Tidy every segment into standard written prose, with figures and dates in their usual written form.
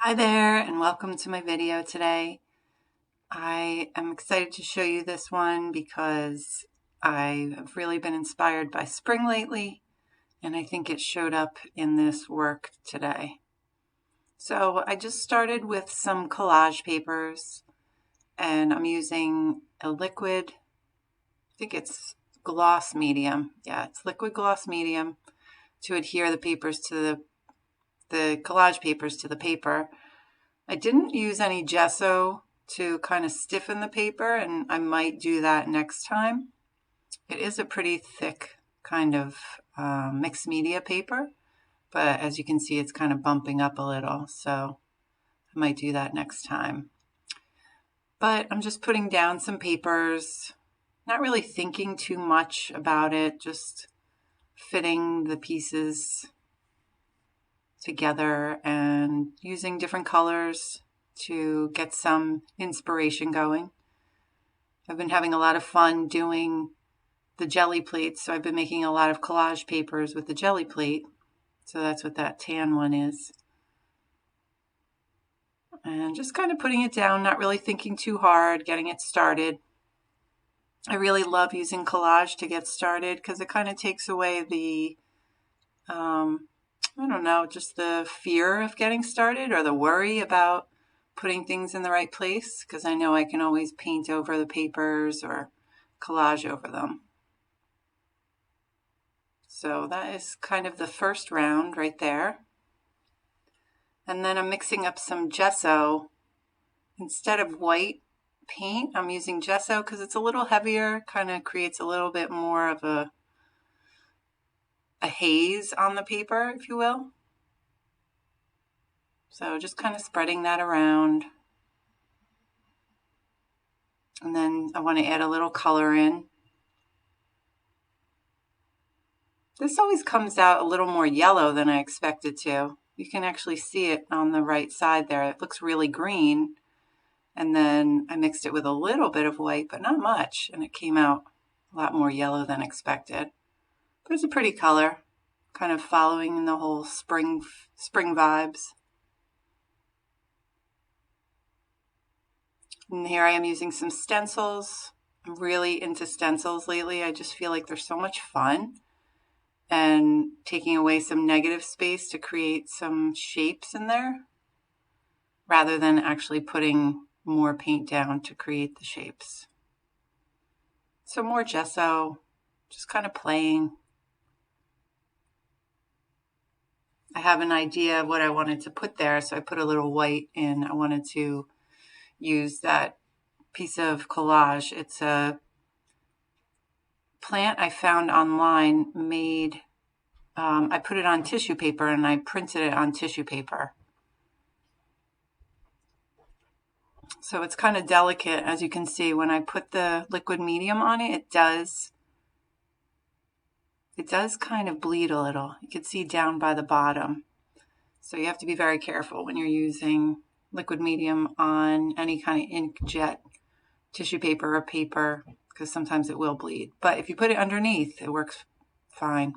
Hi there and welcome to my video today. I am excited to show you this one because I have really been inspired by spring lately and I think it showed up in this work today. So I just started with some collage papers and I'm using a liquid, I think it's gloss medium. Yeah, it's liquid gloss medium to adhere the papers to the collage papers to the paper. I didn't use any gesso to kind of stiffen the paper, and I might do that next time. It is a pretty thick kind of mixed media paper, but as you can see, it's kind of bumping up a little, so I might do that next time. But I'm just putting down some papers, not really thinking too much about it, just fitting the pieces together and using different colors to get some inspiration going. I've been having a lot of fun doing the jelly plates, so I've been making a lot of collage papers with the jelly plate. So that's what that tan one is. And just kind of putting it down, not really thinking too hard, getting it started. I really love using collage to get started because it kind of takes away the I don't know, just the fear of getting started or the worry about putting things in the right place, because I know I can always paint over the papers or collage over them. So that is kind of the first round right there. And then I'm mixing up some gesso. Instead of white paint, I'm using gesso because it's a little heavier, kind of creates a little bit more of a haze on the paper, if you will. So just kind of spreading that around. And then I want to add a little color in. This always comes out a little more yellow than I expected to. You can actually see it on the right side there. It looks really green. And then I mixed it with a little bit of white, but not much. And it came out a lot more yellow than expected. But it's a pretty color, kind of following the whole spring vibes. And here I am using some stencils. I'm really into stencils lately. I just feel like they're so much fun. And taking away some negative space to create some shapes in there, rather than actually putting more paint down to create the shapes. So more gesso, just kind of playing. I have an idea of what I wanted to put there, so I put a little white in. I wanted to use that piece of collage. It's a plant I found online made, I put it on tissue paper and I printed it on tissue paper. So it's kind of delicate, as you can see. When I put the liquid medium on it, it does kind of bleed a little. You can see down by the bottom. So you have to be very careful when you're using liquid medium on any kind of inkjet tissue paper or paper, because sometimes it will bleed. But if you put it underneath, it works fine.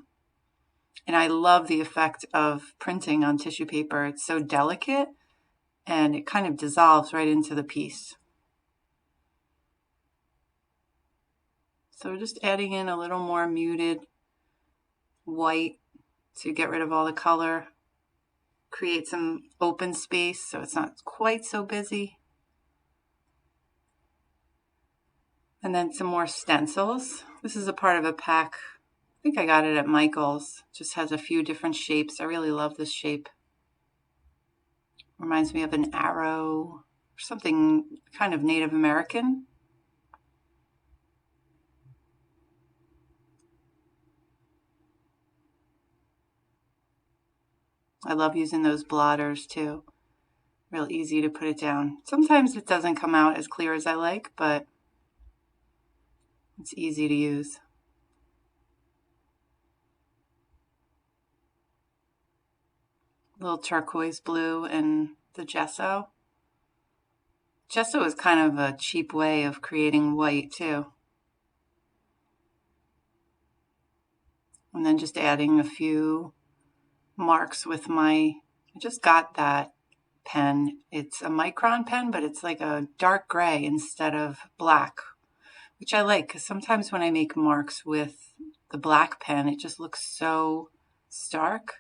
And I love the effect of printing on tissue paper. It's so delicate and it kind of dissolves right into the piece. So just adding in a little more muted white to get rid of all the color, create some open space so it's not quite so busy. And then some more stencils. This is a part of a pack. I think I got it at Michael's. Just has a few different shapes. I really love this shape. Reminds me of an arrow or something kind of Native American. I love using those blotters too. Real easy to put it down. Sometimes it doesn't come out as clear as I like, but it's easy to use. A little turquoise blue and the gesso. Gesso is kind of a cheap way of creating white too. And then just adding a few marks with I just got that pen. It's a micron pen, but it's like a dark gray instead of black, which I like because sometimes when I make marks with the black pen, it just looks so stark.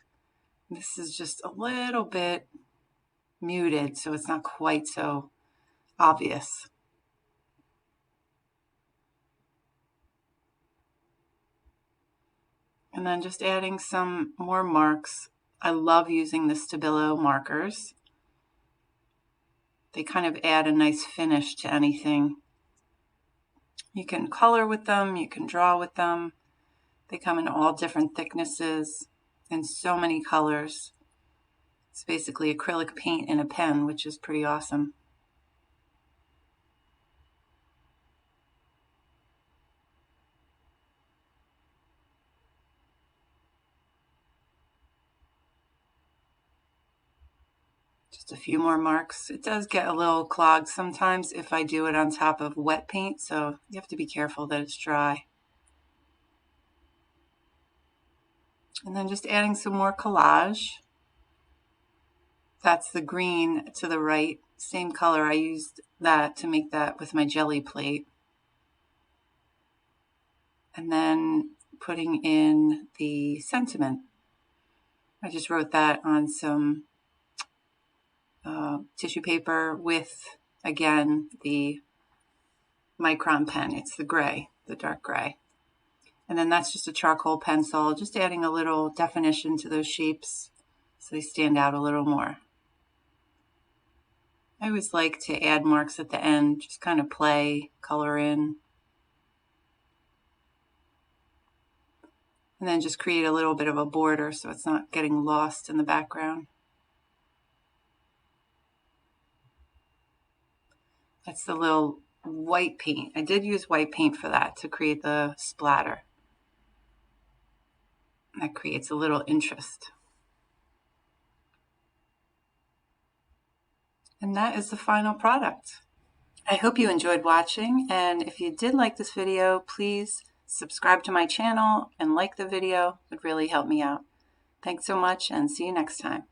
This is just a little bit muted, so it's not quite so obvious. And then just adding some more marks. I love using the Stabilo markers. They kind of add a nice finish to anything. You can color with them, you can draw with them. They come in all different thicknesses and so many colors. It's basically acrylic paint in a pen, which is pretty awesome. Just a few more marks. It does get a little clogged sometimes if I do it on top of wet paint, so you have to be careful that it's dry. And then just adding some more collage. That's the green to the right, same color. I used that to make that with my jelly plate. And then putting in the sentiment. I just wrote that on some tissue paper with, again, the micron pen. It's the gray, the dark gray. And then that's just a charcoal pencil, just adding a little definition to those shapes so they stand out a little more. I always like to add marks at the end, just kind of play, color in. And then just create a little bit of a border so it's not getting lost in the background. That's the little white paint. I did use white paint for that to create the splatter. That creates a little interest. And that is the final product. I hope you enjoyed watching, and if you did like this video, please subscribe to my channel and like the video. It would really help me out. Thanks so much, and see you next time.